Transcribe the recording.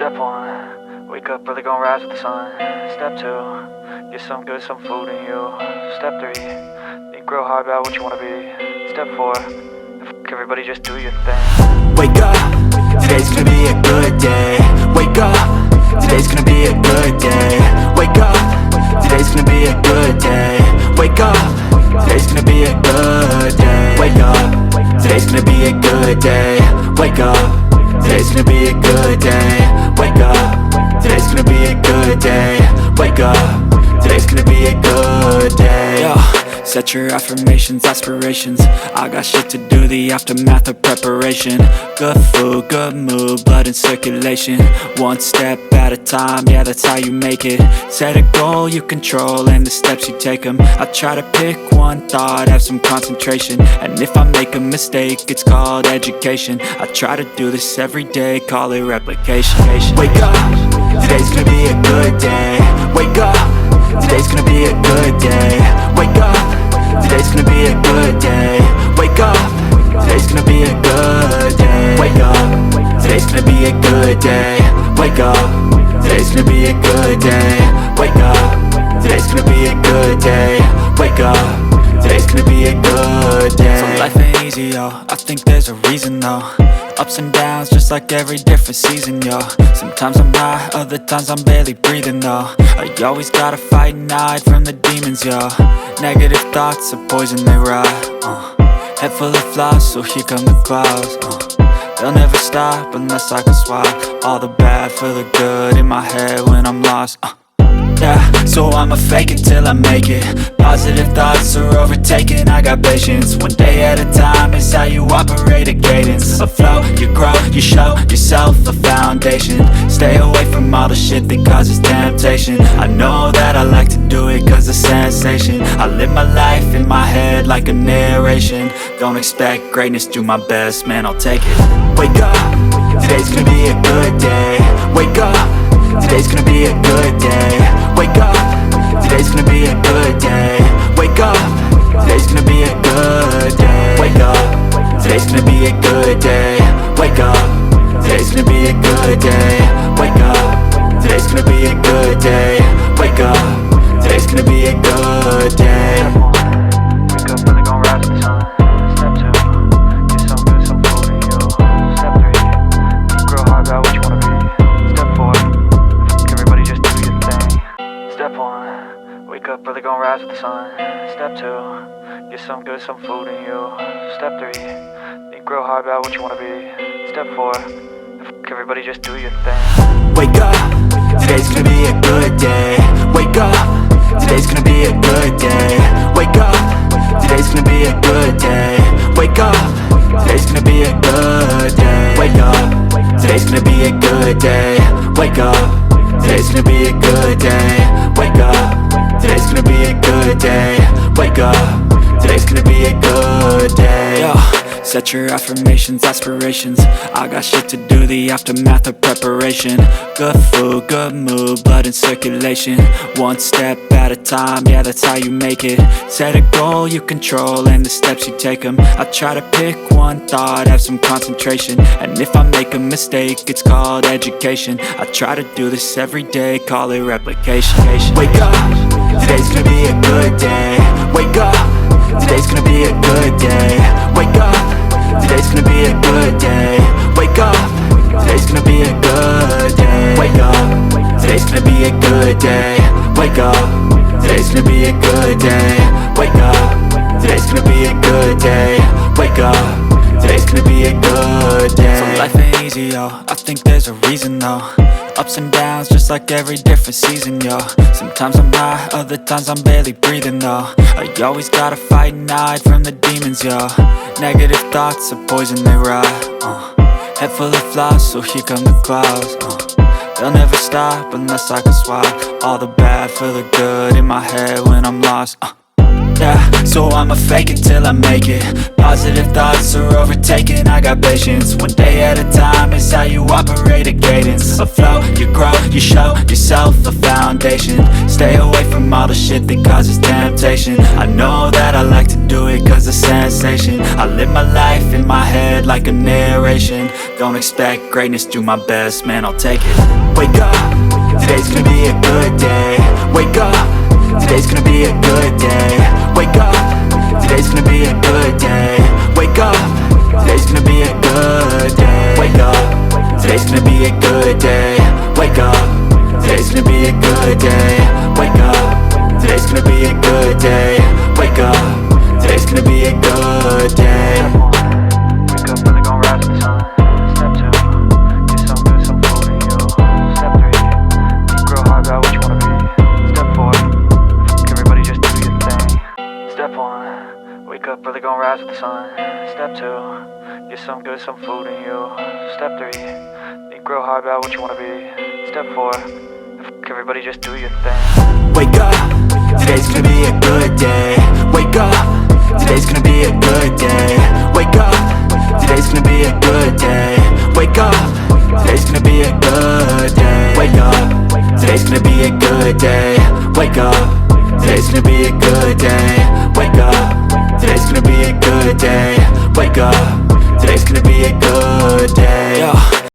Step 1, wake up early, gonna rise with the sun. Step 2, get some good, some food in you. Step 3, think real hard about what you wanna be. Step 4, everybody just do your thing. Wake up, today's gonna be a good day. Wake up, today's gonna be a good day. Wake up, today's gonna be a good day. Wake up, today's gonna be a good day. Wake up, today's gonna be a good day. Wake up, today's gonna be a good day. Wake up, today's gonna be a good day. Wake up, today's gonna be a good day. Yo, set your affirmations, aspirations. I got shit to do, the aftermath of preparation. Good food, good mood, blood in circulation. One step at a time, yeah, that's how you make it. Set a goal you control and the steps you take them. I try to pick one thought, have some concentration. And if I make a mistake, it's called education. I try to do this every day, call it replication. Wake up, today's gonna be a good day. Wake up, today's gonna be a good day. Wake up, today's gonna be a good day. Wake up, today's gonna be a good day. Wake up, today's gonna be a good day. Wake up, today's gonna be a good day. Wake up, today's gonna be a good day. Wake up, today's gonna be a good day. So life ain't easy, yo, I think there's a reason though. Ups and downs, just like every different season, yo. Sometimes I'm high, other times I'm barely breathing, though. I always gotta fight and hide from the demons, yo. Negative thoughts are poison, they rot. Head full of flies, so here come the clouds. They'll never stop unless I can swap all the bad for the good in my head when I'm lost. Yeah, so I'ma fake it till I make it. Positive thoughts are overtaken, I got patience. One day at a time is how you operate a cadence. A flow, you grow, you show yourself a foundation. Stay away from all the shit that causes temptation. I know that I like to do it cause it's sensation. I live my life in my head like a narration. Don't expect greatness, do my best, man, I'll take it. Wake up, today's gonna be a good day. Wake up, today's gonna be a good day. Wake up, today's gonna be a good day. Wake up, today's gonna be a good day. Wake up, today's gonna be a good day. Wake up, today's gonna be a good day. Wake up, today's gonna be a good day. Wake up, today's gonna be a good day. Wake up early, gonna rise with the sun. Step 2, get some good, some food in you. Step 3, think real hard about what you wanna be. Step 4, everybody just do your thing. Step 1, wake up early, gonna rise with the sun. Step 2, get some good, some food in you. Step 3, think real hard about what you wanna be. Step 4, everybody just do your thing. Wake up, today's gonna be a good day. Wake up, today's gonna be a good day. Wake up, today's gonna be a good day. Wake up, today's gonna be a good day. Wake up, today's gonna be a good day. Wake up, today's gonna be a good day. Wake up, today's gonna be a good day. Wake up, today's gonna be a good day. Yo, set your affirmations, aspirations. I got shit to do, the aftermath of preparation. Good food, good mood, blood in circulation. One step at a time, yeah, that's how you make it. Set a goal you control and the steps you take them. I try to pick one thought, have some concentration. And if I make a mistake, it's called education. I try to do this every day, call it replication. Wake up, today's gonna be a good day. Wake up, today's gonna be a good day. Wake up, today's gonna be a good day. Wake up, today's gonna be a good day. Wake up, today's gonna be a good day. Wake up, today's gonna be a good day. Wake up, today's gonna be a good day. Wake up, today's gonna be a good day. So life ain't easy, yo, I think there's a reason though. Ups and downs, just like every different season, yo. Sometimes I'm high, other times I'm barely breathing, though. I always gotta fight and hide from the demons, yo. Negative thoughts are poison, they rot. Head full of flies, so here come the clouds. They'll never stop unless I can swap all the bad for the good in my head when I'm lost. Yeah, so I'ma fake it till I make it. Positive thoughts are overtaken, taking, I got patience. One day at a time is how you operate a cadence. A flow, you grow, you show yourself a foundation. Stay away from all the shit that causes temptation. I know that I like to do it cause it's sensation. I live my life in my head like a narration. Don't expect greatness, do my best, man, I'll take it. Wake up, today's gonna be a good day. Wake up, today's gonna be a good day. Wake up, today's gonna be a good day. Wake up, today's gonna be a good day. Wake up, today's gonna be a good day. Wake up, today's gonna be a good day. Wake up, today's gonna be a good day. Wake up, today's gonna be a good day. Wake up early, gon' rise with the sun. Step 2, get some good, some food in you. Step 3, think real hard about what you wanna be. Step 4, everybody just do your thing. Step 1, wake up early, gon' rise with the sun. Step 2, get some good, some food in you. Step 3, think real hard about what you wanna be. Step 4, everybody just do your thing. Wake up, today's gonna be a good day. Wake up, today's gonna be a good day. Wake up, today's gonna be a good day. Wake up, today's gonna be a good day. Wake up, today's gonna be a good day. Wake up, today's gonna be a good day. Wake up, today's gonna be a good day. Wake up, today's gonna be a good day.